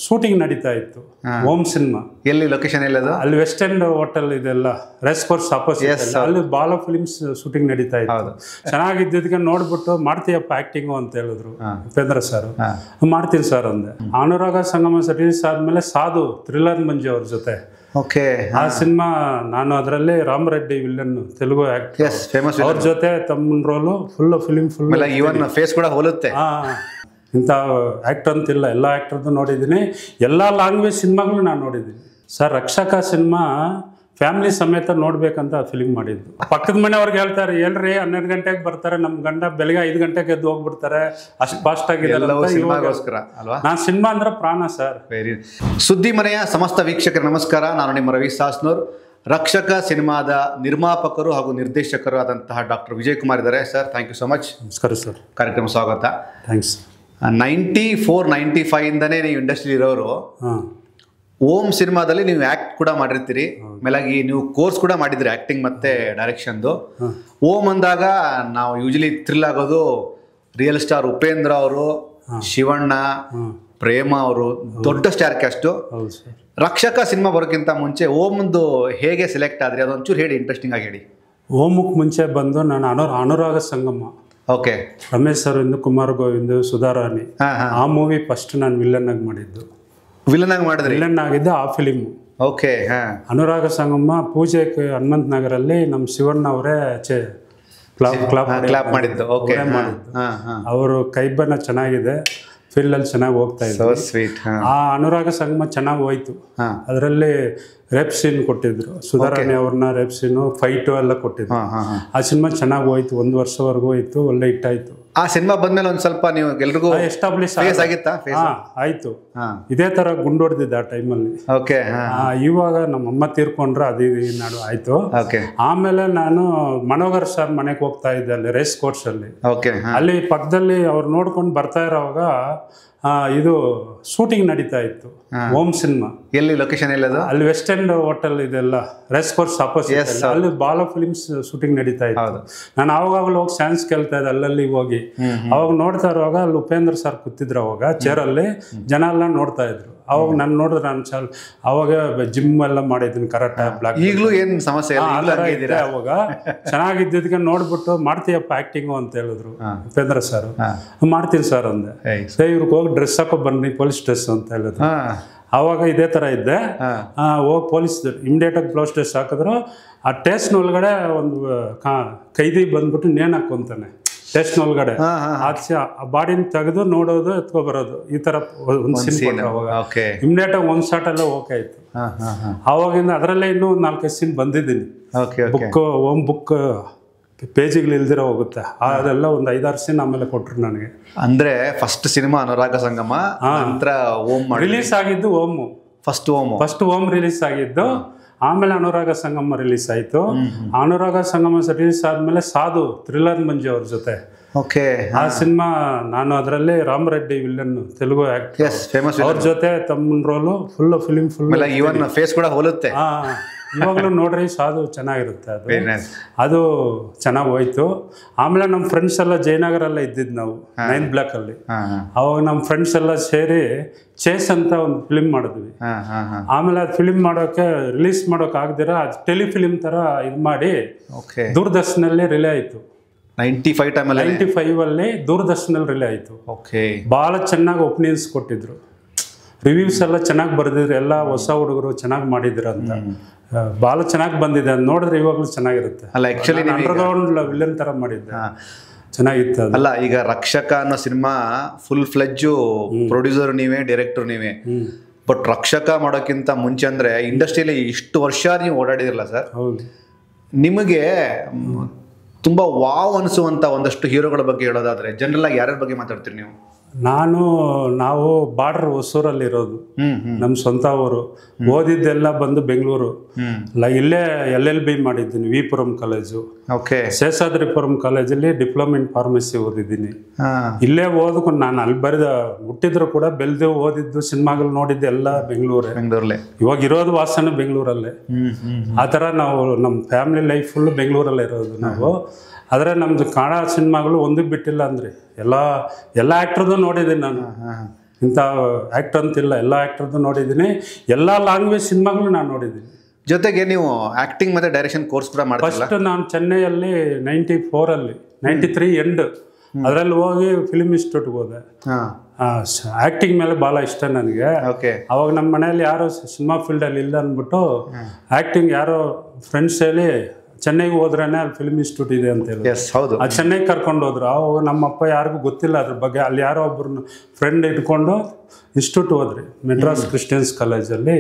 Shooting ನಡೀತಾ ಇತ್ತು ohm cinema. ಎಲ್ಲಿ ಲೊಕೇಶನ್ ಎಲ್ಲದು? ಅಲ್ಲಿ ವೆಸ್ಟ್ ಎಂಡ್ ಹೋಟೆಲ್ ಇದೆಲ್ಲ ರೇಸ್ ಕೋರ್ಸ್ ಅಪೋಸಿಟ್ ಅಲ್ಲಿ ಬಾಲ ಫಿಲ್ಮ್ಸ್ ಶೂಟಿಂಗ್ ನಡೀತಾ ಇತ್ತು. ಚೆನ್ನಾಗಿದ್ದಕ್ಕೆ ನೋಡ್ಬಿಟ್ಟು ಮಾಡ್ತೀಯಪ್ಪ ಆಕ್ಟಿಂಗು ಅಂತ ಹೇಳಿದ್ರು ಉಪೇಂದ್ರ ಸರ್. ಮಾಡ್ತೀನಿ ಸರ್ ಅಂದೆ. ಅನುರಾಗ ಸಂಗಮ ರಿಲೀಸ್ ಆದ್ಮೇಲೆ ಸಾಧು ಥ್ರಿಲ್ಲರ್ ಮಂಜು ಅವ್ರ ಜೊತೆ ಆ ಸಿನಿಮಾ, ನಾನು ಅದರಲ್ಲಿ ರಾಮರೆಡ್ಡಿ ವಿಲ್ಲನ್ ತೆಲುಗು ಆಕ್ಟರ್, ಅವ್ರ ಜೊತೆ ತಮ್ಮ ರೋಲು ಫುಲ್ ಫೇಸ್ ಕೂಡ ಹೋಲುತ್ತೆ. ಇಂಥ ಆ್ಯಕ್ಟರ್ ಅಂತಿಲ್ಲ, ಎಲ್ಲ ಆ್ಯಕ್ಟರ್ದು ನೋಡಿದ್ದೀನಿ, ಎಲ್ಲ ಲ್ಯಾಂಗ್ವೇಜ್ ಸಿನಿಮಾಗಳು ನಾನು ನೋಡಿದ್ದೀನಿ ಸರ್. ರಕ್ಷಕ ಸಿನಿಮಾ ಫ್ಯಾಮಿಲಿ ಸಮೇತ ನೋಡ್ಬೇಕಂತ ಫಿಲ್ಮ್ ಮಾಡಿದ್ದು. ಪಕ್ಕದ ಮನೆಯವ್ರಿಗೆ ಹೇಳ್ತಾರೆ, ಹೇಳ್ರಿ 12 ಗಂಟೆಗೆ ಬರ್ತಾರೆ, ನಮ್ಮ ಗಂಡ ಬೆಳಗ್ಗೆ 5 ಗಂಟೆಗೆ ಎದ್ದು ಹೋಗ್ಬಿಡ್ತಾರೆ, ಅಷ್ಟು ಫಾಸ್ಟ್ ಆಗಿದೆ. ನಾನು ಸಿನಿಮಾ ಅಂದ್ರೆ ಪ್ರಾಣ ಸರ್. ಸುದ್ದಿ ಮನೆಯ ಸಮಸ್ತ ವೀಕ್ಷಕರ ನಮಸ್ಕಾರ. ನಾನು ನಿಮ್ಮ ರವಿ ಸಾಸ್ನೂರ್. ರಕ್ಷಕ ಸಿನಿಮಾದ ನಿರ್ಮಾಪಕರು ಹಾಗೂ ನಿರ್ದೇಶಕರು ಆದಂತಹ ಡಾಕ್ಟರ್ ವಿಜಯ್ ಕುಮಾರ್ ಇದ್ದಾರೆ. Sir, thank you so much. ನಮಸ್ಕಾರ ಸರ್. ಕಾರ್ಯಕ್ರಮ ಸ್ವಾಗತ. ಥ್ಯಾಂಕ್ಸ್. 94-95 ಇಂದನೇ ನೀವು ಇಂಡಸ್ಟ್ರಿ ಇರೋರು. ಓಮ್ ಸಿನಿಮಾದಲ್ಲಿ ನೀವು ಆ್ಯಕ್ಟ್ ಕೂಡ ಮಾಡಿರ್ತೀರಿ, ಮೇಲಾಗಿ ನೀವು ಕೋರ್ಸ್ ಕೂಡ ಮಾಡಿದ್ರಿ ಆ್ಯಕ್ಟಿಂಗ್ ಮತ್ತೆ ಡೈರೆಕ್ಷನ್ದು. ಓಮ್ ಅಂದಾಗ ನಾವು ಯೂಶಲಿ ಥ್ರಿಲ್ ಆಗೋದು ರಿಯಲ್ ಸ್ಟಾರ್ ಉಪೇಂದ್ರ ಅವರು, ಶಿವಣ್ಣ, ಪ್ರೇಮ ಅವರು, ದೊಡ್ಡ ಸ್ಟಾರ್ ಕ್ಯಾಸ್ಟು. ರಕ್ಷಕ ಸಿನಿಮಾ ಬರೋಕ್ಕಿಂತ ಮುಂಚೆ ಓಮ್ದು ಹೇಗೆ ಸೆಲೆಕ್ಟ್ ಆದ್ರಿ, ಅದೊಂಚೂರು ಹೇಳಿ, ಇಂಟ್ರೆಸ್ಟಿಂಗ್ ಆಗಿ ಹೇಳಿ. ಓಮಕ್ಕೆ ಮುಂಚೆ ಬಂದು ನಾನು ಅನುರಾಗ ಸಂಗಮ, ಓಕೆ, ರಮೇಶ್ ಅರವಿಂದ್, ಕುಮಾರ್ ಗೋವಿಂದ್, ಸುಧಾರಾಣಿ, ಆ ಮೂವಿ ಫಸ್ಟ್ ನಾನು ವಿಲ್ಲನ್ ಆಗಿ ಮಾಡಿದ್ದು. ವಿಲನ್ ಆಗಿ ಮಾಡಿದ್ರಿ? ವಿಲನ್ ಆಗಿದ್ದೆ ಆ ಫಿಲಿಮ್. ಓಕೆ. ಅನುರಾಗ ಸಂಗಮ ಪೂಜೆ ಹನುಮಂತ ನಗರಲ್ಲಿ ನಮ್ಮ ಶಿವಣ್ಣ ಅವರೇ ಕ್ಲಾಪ್ ಮಾಡಿದ್ದು. ಓಕೆ. ಅವರು ಕೈಬನ್ನ ಚೆನ್ನಾಗಿದೆ, ಫೀಲ್ಡಲ್ಲಿ ಚೆನ್ನಾಗಿ ಹೋಗ್ತಾ ಇದ್ರು. ಆ ಅನುರಾಗ ಸಂಗಮ ಚೆನ್ನಾಗಿ ಹೋಯ್ತು. ಅದರಲ್ಲಿ ರೇಪ್ ಸೀನ್ ಕೊಟ್ಟಿದ್ರು, ಸುಧಾರಾಣಿ ಅವ್ರನ್ನ ರೇಪ್ ಸೀನು, ಫೈಟು ಎಲ್ಲ ಕೊಟ್ಟಿದ್ರು. ಆ ಸಿನಿಮಾ ಚೆನ್ನಾಗಿ ಹೋಯ್ತು, 1 ವರ್ಷವರೆಗೂ ಹೋಯ್ತು, ಒಳ್ಳೆ ಹಿಟ್ ಆಯ್ತು. ಆ ಸಿನಿಮಾ ಬಂದ್ಮೇಲೆ ಒಂದ್ ಸ್ವಲ್ಪ ನೀವು ಎಲ್ರಿಗೂ ಎಸ್ಟಾಬ್ಲಿಷ್ ಆಯ್ತು. ಇದೇ ತರ ಗುಂಡು ಹೊಡೆದಿದ್ದ ಆ ಟೈಮಲ್ಲಿ. ಓಕೆ. ಇವಾಗ ನಮ್ಮಮ್ಮ ತೀರ್ಕೊಂಡ್ರೆ ಅದು ನಾಡು ಆಯ್ತು. ಆಮೇಲೆ ನಾನು ಮನೋಹರ್ ಸರ್ ಮನೆಗೆ ಹೋಗ್ತಾ ಇದ್ದೆ, ಅಲ್ಲಿ ರೇಸ್ ಕೋರ್ಸ್ ಅಲ್ಲಿ. ಅಲ್ಲಿ ಪಕ್ಕದಲ್ಲಿ ಅವ್ರು ನೋಡ್ಕೊಂಡು ಬರ್ತಾ ಇರೋವಾಗ ಇದು ಶೂಟಿಂಗ್ ನಡೀತಾ ಇತ್ತು ಓಮ್ ಸಿನಿಮಾ. ಎಲ್ಲಿ ಲೊಕೇಶನ್ ಎಲ್ಲದು? ಅಲ್ಲಿ ವೆಸ್ಟ್ ಎಂಡ್ ಹೋಟೆಲ್ ಇದೆಲ್ಲ ರೇಸ್ ಕೋರ್ಸ್ ಅಪೋಸಿಟ್ ಅಲ್ಲಿ ಬಾಲ ಫಿಲ್ಮ್ಸ್ ಶೂಟಿಂಗ್ ನಡೀತಾ ಇತ್ತು. ನಾನು ಆವಾಗಲೂ ಹೋಗಿ ಚಾನ್ಸ್ ಕೇಳ್ತಾ ಇದ್ದೆ ಅಲ್ಲಲ್ಲಿ ಹೋಗಿ. ಅವಾಗ ನೋಡ್ತಾ ಇರುವಾಗ ಅಲ್ಲಿ ಉಪೇಂದ್ರ ಸರ್ ಕೂತಿದ್ರು, ಅವಾಗ ಚೇರಲ್ಲಿ ಜನ ಎಲ್ಲ ನೋಡ್ತಾ ಇದ್ರು. ಅವಾಗ ನಾನು ನೋಡಿದ್ರೆ ನಾನು ಅವಾಗ ಜಿಮ್ ಎಲ್ಲ ಮಾಡಿದ್ದೀನಿ, ಕರಾಟೆ, ಬ್ಲಾಕ್. ಈಗಲೂ ಏನು ಸಮಸ್ಯೆ ಇಲ್ಲ. ಅವಾಗ ಚೆನ್ನಾಗಿದ್ದಕ್ಕೆ ನೋಡ್ಬಿಟ್ಟು ಮಾಡ್ತೀಯಪ್ಪ ಆಕ್ಟಿಂಗು ಅಂತ ಹೇಳಿದ್ರು ಉಪೇಂದ್ರ ಸರ್. ಮಾಡ್ತೀನಿ ಸರ್ ಅಂದೆ. ಇವ್ರಿಗೆ ಹೋಗಿ ಡ್ರೆಸ್ ಹಾಕೋ ಬನ್ನಿ, ಪೊಲೀಸ್ ಡ್ರೆಸ್ ಅಂತ ಹೇಳಿದ್ರು. ಆವಾಗ ಇದೇ ಥರ ಇದ್ದೆ. ಹೋಗಿ ಪೊಲೀಸ್ ಇಮಿಡಿಯೇಟಾಗಿ ಬ್ಲೌಸ್ ಡ್ರೆಸ್ ಹಾಕಿದ್ರು. ಆ ಟೇಸ್ಟ್ನ ಒಳಗಡೆ ಒಂದು ಕೈದಿ ಬಂದ್ಬಿಟ್ಟು ನೇಣು ಹಾಕೊಂತಾನೆ ಟೇಸ್ಟ್ನೊಳಗಡೆ. ಆಚೆ ಆ ಬಾಡಿನ ತೆಗೆದು ನೋಡೋದು, ಎತ್ಕೊಬರೋದು, ಈ ಥರ ಒಂದು ಸೀನ್. ಅವಾಗ ಇಮಿಡಿಯೇಟಾಗಿ ಒಂದು ಶಾಟ್ ಎಲ್ಲ ಓಕೆ ಆಯ್ತು. ಆವಾಗಿಂದ ಅದರಲ್ಲೇ ಇನ್ನೂ 4-5 ಸೀನ್ ಬಂದಿದ್ದೀನಿ. ಬುಕ್ ಓಮ್ ಬುಕ್ ಪೇಜಿಗಳು ಇಲ್ದಿರೋ ಹೋಗುತ್ತೆ. ಅದೆಲ್ಲ ಒಂದು 5-6 ಸೀನ್ ಆಮೇಲೆ ಕೊಟ್ರು ನನಗೆ. ಅಂದ್ರೆ ಫಸ್ಟ್ ಸಿನಿಮಾ ಅನುರಾಗ ಸಂಗಮ, ನಂತರ ಓಮ್ ರಿಲೀಸ್ ಆಗಿದ್ದು. ಓಮು ಫಸ್ಟ್ ಓಮ್ ರಿಲೀಸ್ ಆಗಿದ್ದು, ಆಮೇಲೆ ಅನುರಾಗ ಸಂಗಮ ರಿಲೀಸ್ ಆಯ್ತು. ಅನುರಾಗ ಸಂಗಮ ರಿಲೀಸ್ ಆದ್ಮೇಲೆ ಸಾಧು ಥ್ರಿಲ್ಲರ್ ಮಂಜು ಅವ್ರ ಜೊತೆ ಆ ಸಿನಿಮಾ, ನಾನು ಅದರಲ್ಲಿ ರಾಮರೆಡ್ಡಿ ವಿಲ್ಲನ್ ತೆಲುಗು ಆಕ್ಟರ್, ಅವ್ರ ಜೊತೆ ತಮ್ಮ ರೋಲು ಫುಲ್ ಫೇಸ್ ಕೂಡ ಹೋಲುತ್ತೆ. ಇವಾಗಲೂ ನೋಡ್ರಿ, ಸಾಧು ಚೆನ್ನಾಗಿರುತ್ತೆ. ಅದು ಚೆನ್ನಾಗಿ ಹೋಯ್ತು. ಆಮೇಲೆ ನಮ್ಮ ಫ್ರೆಂಡ್ಸ್ ಎಲ್ಲ ಜಯನಗರಲ್ಲ ಇದ್ದಿದ್ದು ನಾವು 9th ಬ್ಲಾಕ್ ಅಲ್ಲಿ. ಅವಾಗ ನಮ್ಮ ಫ್ರೆಂಡ್ಸ್ ಎಲ್ಲ ಸೇರಿ ಚೇಸ್ ಅಂತ ಒಂದು ಫಿಲ್ಮ್ ಮಾಡಿದ್ವಿ. ಆಮೇಲೆ ಅದು ಫಿಲ್ಮ್ ಮಾಡೋಕೆ ರಿಲೀಸ್ ಮಾಡೋಕೆ ಆಗದಿರ ಟೆಲಿಫಿಲ್ಮ್ ತರ ಇದು ಮಾಡಿ ದೂರದರ್ಶನಲ್ಲಿ ರಿಲೇ ಆಯ್ತು. 95 ಅಲ್ಲಿ ದೂರದರ್ಶನಲ್ಲಿ ರಿಲೇ ಆಯ್ತು. ಬಹಳ ಚೆನ್ನಾಗಿ ಒಪಿನಿಯನ್ಸ್ ಕೊಟ್ಟಿದ್ರು, ರಿವ್ಯೂಸ್ ಎಲ್ಲ ಚೆನ್ನಾಗಿ ಬರೆದಿದ್ರು. ಎಲ್ಲ ಹೊಸ ಹುಡುಗರು ಚೆನ್ನಾಗಿ ಮಾಡಿದ್ರು ಅಂತ ಭಾಳ ಚೆನ್ನಾಗಿ ಬಂದಿದೆ. ಅದು ನೋಡಿದ್ರೆ ಇವಾಗಲೂ ಚೆನ್ನಾಗಿರುತ್ತೆ. ಅಲ್ಲ, ಆಕ್ಚುಲಿ ಅಂಡರ್ಗ್ರೌಂಡ್ ವಿಲನ್ ತರ ಮಾಡಿದ್ದೆ, ಚೆನ್ನಾಗಿತ್ತು. ಅಲ್ಲ, ಈಗ ರಕ್ಷಕ ಅನ್ನೋ ಸಿನಿಮಾ ಫುಲ್ ಫ್ಲೆಡ್ಜು ಪ್ರೊಡ್ಯೂಸರ್ ನೀವೇ, ಡೈರೆಕ್ಟರ್ ನೀವೇ. ಬಟ್ ರಕ್ಷಕ ಮಾಡೋಕ್ಕಿಂತ ಮುಂಚೆ ಅಂದ್ರೆ ಇಂಡಸ್ಟ್ರಿಯಲ್ಲಿ ಇಷ್ಟು ವರ್ಷ ನೀವು ಓಡಾಡಿದಿರಲ್ಲ ಸರ್, ನಿಮಗೆ ತುಂಬಾ ವಾವ್ ಅನಿಸುವಂತ ಒಂದಷ್ಟು ಹೀರೋಗಳ ಬಗ್ಗೆ ಹೇಳೋದಾದ್ರೆ ಜನರಲ್ ಆಗಿ ಯಾರ್ಯಾರ ಬಗ್ಗೆ ಮಾತಾಡ್ತೀರಿ ನೀವು? ನಾವು ಬಾರ್ಡರ್ ಹೊಸೂರಲ್ಲಿ ಇರೋದು, ನಮ್ಮ ಸ್ವಂತ ಊರು. ಓದಿದ್ದೆಲ್ಲ ಬಂದು ಬೆಂಗಳೂರು. ಇಲ್ಲೇ LLB ಮಾಡಿದ್ದೀನಿ, ವಿಪುರಂ ಕಾಲೇಜು. ಶೇಷಾದ್ರಿಪುರಂ ಕಾಲೇಜಲ್ಲಿ ಡಿಪ್ಲೊಮಾ ಇನ್ ಫಾರ್ಮಸಿ ಓದಿದ್ದೀನಿ. ಇಲ್ಲೇ ಓದ್ಕೊಂಡು ನಾನು ಅಲ್ಲಿ ಬರೆದ ಹುಟ್ಟಿದ್ರು ಕೂಡ ಬೆಳೆದು ಓದಿದ್ದು, ಸಿನಿಮಾಗಳು ನೋಡಿದ್ದು ಎಲ್ಲ ಬೆಂಗಳೂರಲ್ಲೇ. ಇವಾಗ ಇರೋದು ವಾಸನೆ ಬೆಂಗಳೂರಲ್ಲೇ. ಆ ಥರ ನಾವು ನಮ್ಮ ಫ್ಯಾಮಿಲಿ ಲೈಫ್ ಫುಲ್ಲು ಬೆಂಗಳೂರಲ್ಲೇ ಇರೋದು ನಾವು. ಆದರೆ ನಮ್ಮದು ಕನ್ನಡ ಸಿನಿಮಾಗಳು ಒಂದಕ್ಕೆ ಬಿಟ್ಟಿಲ್ಲ ಅಂದರೆ ಎಲ್ಲ ಆ್ಯಕ್ಟ್ರದ್ದು ನೋಡಿದ್ದೀನಿ ನಾನು. ಇಂಥ ಆ್ಯಕ್ಟರ್ ಅಂತಿಲ್ಲ, ಎಲ್ಲ ಆ್ಯಕ್ಟರ್ದು ನೋಡಿದ್ದೀನಿ, ಎಲ್ಲ ಲ್ಯಾಂಗ್ವೇಜ್ ಸಿನಿಮಾಗಳು ನಾನು ನೋಡಿದ್ದೀನಿ. ಜೊತೆಗೆ ನೀವು ಆಕ್ಟಿಂಗ್ ಮತ್ತೆ ಡೈರೆಕ್ಷನ್ ಕೋರ್ಸ್ ಕೂಡ ಮಾಡ್ತಿಲ್ಲ? ಫಸ್ಟ್ ನಾನು ಚೆನ್ನೈಯಲ್ಲಿ 94ಅಲ್ಲಿ 93 ಎಂಡ್ ಅದರಲ್ಲಿ ಹೋಗಿ ಫಿಲ್ಮ್ ಇನ್ಸ್ಟಿಟ್ಯೂಟ್ಗೆ ಹೋದೆ. ಆ್ಯಕ್ಟಿಂಗ್ ಮೇಲೆ ಭಾಳ ಇಷ್ಟ ನನಗೆ. ಅವಾಗ ನಮ್ಮ ಮನೆಯಲ್ಲಿ ಯಾರು ಸಿನಿಮಾ ಫೀಲ್ಡಲ್ಲಿ ಇಲ್ಲ ಅಂದ್ಬಿಟ್ಟು ಆ್ಯಕ್ಟಿಂಗ್ ಯಾರೋ ಫ್ರೆಂಡ್ಸ್ ಹೇಳಿ ಚೆನ್ನೈಗೆ ಹೋದ್ರೇ ಅಲ್ಲಿ ಫಿಲ್ಮ್ ಇನ್ಸ್ಟಿಟ್ಯೂಟ್ ಇದೆ ಅಂತ ಹೇಳಿ ಅದು ಚೆನ್ನೈಗೆ ಕರ್ಕೊಂಡು ಹೋದ್ರು. ಅವಾಗ ನಮ್ಮಪ್ಪ ಯಾರಿಗೂ ಗೊತ್ತಿಲ್ಲ ಅದ್ರ ಬಗ್ಗೆ. ಅಲ್ಲಿ ಯಾರೋ ಒಬ್ಬರನ್ನ ಫ್ರೆಂಡ್ ಇಟ್ಕೊಂಡು ಇನ್ಸ್ಟಿಟ್ಯೂಟ್ ಹೋದ್ರಿ, ಮೆಡ್ರಾಸ್ ಕ್ರಿಶ್ಚಿಯನ್ಸ್ ಕಾಲೇಜಲ್ಲಿ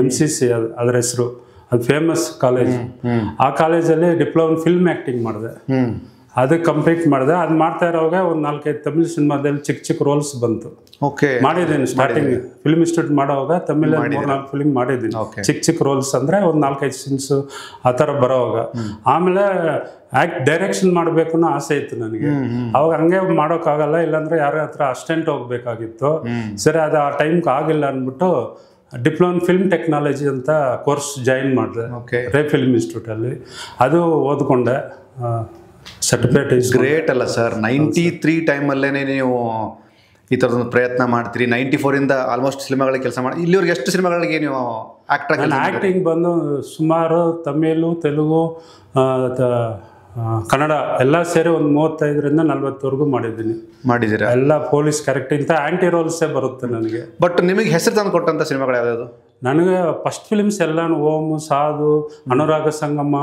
MCC ಅದ್ರ ಹೆಸರು, ಅದು ಫೇಮಸ್ ಕಾಲೇಜ್. ಆ ಕಾಲೇಜಲ್ಲಿ ಡಿಪ್ಲೊಮಾ ಫಿಲ್ಮ್ ಆ್ಯಕ್ಟಿಂಗ್ ಮಾಡಿದೆ, ಅದು ಕಂಪ್ಲೀಟ್ ಮಾಡಿದೆ. ಅದು ಮಾಡ್ತಾ ಇರೋವಾಗ ಒಂದು 4-5 ತಮಿಳ್ ಸಿನಿಮಾದಲ್ಲಿ ಚಿಕ್ಕ ಚಿಕ್ಕ ರೋಲ್ಸ್ ಬಂತು. ಮಾಡಿದ್ದೀನಿ ಸ್ಟಾರ್ಟಿಂಗ್ ಫಿಲ್ಮ್ ಇನ್ಸ್ಟಿಟ್ಯೂಟ್ ಮಾಡೋವಾಗ ತಮಿಳಲ್ಲಿ 3-4 ಫಿಲ್ಮ್ ಮಾಡಿದ್ದೀನಿ, ಚಿಕ್ಕ ಚಿಕ್ಕ ರೋಲ್ಸ್ ಅಂದರೆ ಒಂದು 4-5 ಸೀನ್ಸ್ ಆ ಥರ ಬರೋವಾಗ. ಆಮೇಲೆ ಡೈರೆಕ್ಷನ್ ಮಾಡಬೇಕು ಅನ್ನೋ ಆಸೆ ಇತ್ತು ನನಗೆ. ಅವಾಗ ಹಂಗೆ ಮಾಡೋಕ್ಕಾಗಲ್ಲ, ಇಲ್ಲಾಂದ್ರೆ ಯಾರ ಹತ್ರ ಅಸಿಸ್ಟೆಂಟ್ ಹೋಗ್ಬೇಕಾಗಿತ್ತು. ಸರಿ, ಅದು ಆ ಟೈಮ್ಗೆ ಆಗಿಲ್ಲ ಅಂದ್ಬಿಟ್ಟು ಡಿಪ್ಲೊಮಾ ಫಿಲ್ಮ್ ಟೆಕ್ನಾಲಜಿ ಅಂತ ಕೋರ್ಸ್ ಜಾಯಿನ್ ಮಾಡಿದೆ ರೇ ಫಿಲ್ಮ್ ಇನ್ಸ್ಟಿಟ್ಯೂಟಲ್ಲಿ. ಅದು ಓದ್ಕೊಂಡೆ. ಸರ್ಟಿಫಿಕೇಟ್ ಇಸ್ ಗ್ರೇಟ್ ಅಲ್ಲ ಸರ್? 93 ಟೈಮಲ್ಲೇ ನೀವು ಈ ಥರದೊಂದು ಪ್ರಯತ್ನ ಮಾಡ್ತೀರಿ. 94ಇಂದ ಆಲ್ಮೋಸ್ಟ್ ಸಿನಿಮಾಗಳಿಗೆ ಕೆಲಸ ಮಾಡಿ ಇಲ್ಲಿವರೆಗೆ ಎಷ್ಟು ಸಿನಿಮಾಗಳಿಗೆ ನೀವು ಆ್ಯಕ್ಟಿಂಗ್ ಬಂದು ಸುಮಾರು ತಮಿಳು, ತೆಲುಗು, ಕನ್ನಡ ಎಲ್ಲ ಸೇರಿ ಒಂದು 35ರಿಂದ 40ವರೆಗೂ ಮಾಡಿದ್ದೀರಾ? ಎಲ್ಲ ಪೊಲೀಸ್ ಕ್ಯಾರೆಕ್ಟರ್, ಇಂಥ ಆ್ಯಂಟಿ ರೋಲ್ಸೇ ಬರುತ್ತೆ ನನಗೆ. ಬಟ್ ನಿಮಗೆ ಹೆಸರು ತಂದು ಕೊಟ್ಟಂಥ ಸಿನಿಮಾಗಳು ಯಾವ್ಯಾವುದು? ನನಗೆ ಫಸ್ಟ್ ಫಿಲ್ಮ್ಸ್ ಎಲ್ಲ ಓಮ್, ಸಾಧು, ಅನುರಾಗ ಸಂಗಮ,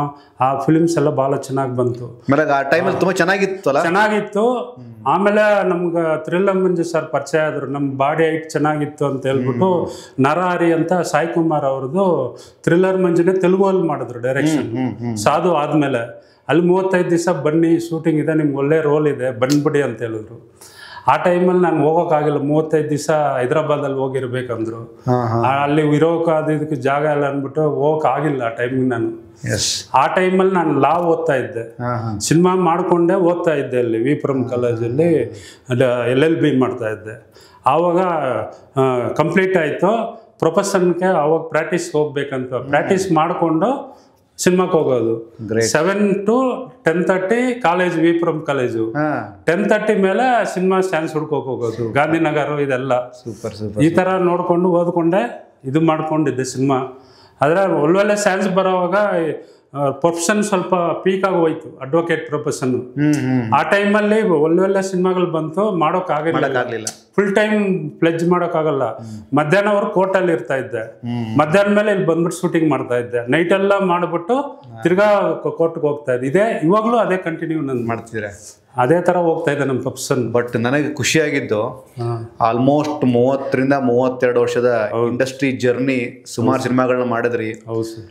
ಆ ಫಿಲ್ಮ್ಸ್ ಎಲ್ಲ ಭಾಳ ಚೆನ್ನಾಗಿ ಬಂತು. ಆ ಟೈಮಲ್ಲಿ ತುಂಬ ಚೆನ್ನಾಗಿತ್ತು. ಆಮೇಲೆ ನಮ್ಗೆ ಥ್ರಿಲ್ಲರ್ ಮಂಜು ಸರ್ ಪರಿಚಯ ಆದರು. ನಮ್ಮ ಬಾಡಿ ಹೈಟ್ ಚೆನ್ನಾಗಿತ್ತು ಅಂತ ಹೇಳ್ಬಿಟ್ಟು ನರಹರಿ ಅಂತ ಸಾಯಿ ಕುಮಾರ್ ಅವ್ರದ್ದು ಥ್ರಿಲ್ಲರ್ ಮಂಜುನೇ ತೆಲುಗಲ್ಲಿ ಮಾಡಿದ್ರು ಡೈರೆಕ್ಷನ್. ಸಾಧು ಆದಮೇಲೆ ಅಲ್ಲಿ 35 ದಿವಸ ಬನ್ನಿ, ಶೂಟಿಂಗ್ ಇದೆ, ನಿಮ್ಗೆ ಒಳ್ಳೆ ರೋಲ್ ಇದೆ, ಬಂದ್ಬಿಡಿ ಅಂತ ಹೇಳಿದ್ರು. ಆ ಟೈಮಲ್ಲಿ ನಾನು ಹೋಗೋಕ್ಕಾಗಿಲ್ಲ, 35 ದಿವಸ ಹೈದ್ರಾಬಾದಲ್ಲಿ ಹೋಗಿರ್ಬೇಕಂದ್ರು. ಅಲ್ಲಿ ಇದಕ್ಕೆ ಜಾಗ ಇಲ್ಲ ಅಂದ್ಬಿಟ್ಟು ಹೋಗೋಕ್ಕಾಗಿಲ್ಲ ಆ ಟೈಮಿಗೆ ನಾನು. ಆ ಟೈಮಲ್ಲಿ ನಾನು ಲಾ ಓದ್ತಾ ಇದ್ದೆ, ಸಿನಿಮಾ ಮಾಡಿಕೊಂಡೆ ಓದ್ತಾ ಇದ್ದೆ ಅಲ್ಲಿ ವಿಪುರಂ ಕಾಲೇಜಲ್ಲಿ LLB ಮಾಡ್ತಾ ಇದ್ದೆ. ಆವಾಗ ಕಂಪ್ಲೀಟ್ ಆಯಿತು. ಪ್ರೊಫೆಷನ್ಗೆ ಅವಾಗ ಪ್ರಾಕ್ಟೀಸ್ಗೆ ಹೋಗ್ಬೇಕಂತ ಪ್ರಾಕ್ಟೀಸ್ ಮಾಡಿಕೊಂಡು ಸಿನಿಮಾಕ್ಕೆ ಹೋಗೋದು. 7 to 10:30 ಕಾಲೇಜ್, ವಿಪುರಂ ಕಾಲೇಜು. 10:30 ಮೇಲೆ ಸಿನಿಮಾ ಸ್ಟ್ಯಾನ್ಸ್ ಹುಡ್ಕೋಕೆ ಹೋಗೋದು, ಗಾಂಧಿನಗರ ಇದೆಲ್ಲ. ಈ ಥರ ನೋಡಿಕೊಂಡು ಓದ್ಕೊಂಡೆ ಇದು ಮಾಡ್ಕೊಂಡಿದ್ದೆ ಸಿನಿಮಾ. ಆದರೆ ಒಳ್ಳೊಳ್ಳೆ ಸ್ಟ್ಯಾನ್ಸ್ ಬರೋವಾಗ ಪ್ರೊಫೆಷನ್ ಸ್ವಲ್ಪ ಪೀಕ್ ಆಗಿ ಹೋಯ್ತು, ಅಡ್ವೊಕೇಟ್ ಪ್ರೊಫೆಷನ್. ಆ ಟೈಮಲ್ಲಿ ಒಳ್ಳೊಳ್ಳೆ ಸಿನಿಮಾಗಳು ಬಂತು, ಮಾಡೋಕ್ಕಾಗಲಿಲ್ಲ. ಫುಲ್ ಟೈಮ್ ಪ್ಲೆಜ್ ಮಾಡೋಕ್ಕಾಗಲ್ಲ. ಮಧ್ಯಾಹ್ನವರೆಗೂ ಕೋರ್ಟಲ್ಲಿ ಇರ್ತಾ ಇದ್ದೆ, ಮಧ್ಯಾಹ್ನ ಮೇಲೆ ಇಲ್ಲಿ ಬಂದ್ಬಿಟ್ಟು ಶೂಟಿಂಗ್ ಮಾಡ್ತಾ ಇದ್ದೆ. ನೈಟ್ ಎಲ್ಲ ಮಾಡಿಬಿಟ್ಟು ತಿರ್ಗಾ ಕೋರ್ಟ್ಗೆ ಹೋಗ್ತಾ ಇದ್ದೆ. ಇವಾಗಲೂ ಅದೇ ಕಂಟಿನ್ಯೂ ನಾನು ಮಾಡ್ತಿದ್ರೆ ಅದೇ ಥರ ಹೋಗ್ತಾ ಇದೆ ನಮ್ಮ ಪ್ರೊಫೆಷನ್. ಬಟ್ ನನಗೆ ಖುಷಿಯಾಗಿದ್ದು ಆಲ್ಮೋಸ್ಟ್ 30ರಿಂದ 32 ವರ್ಷದ ಇಂಡಸ್ಟ್ರಿ ಜರ್ನಿ, ಸುಮಾರು ಸಿನಿಮಾಗಳನ್ನ ಮಾಡಿದ್ರಿ. ಹೌದು ಸರ್.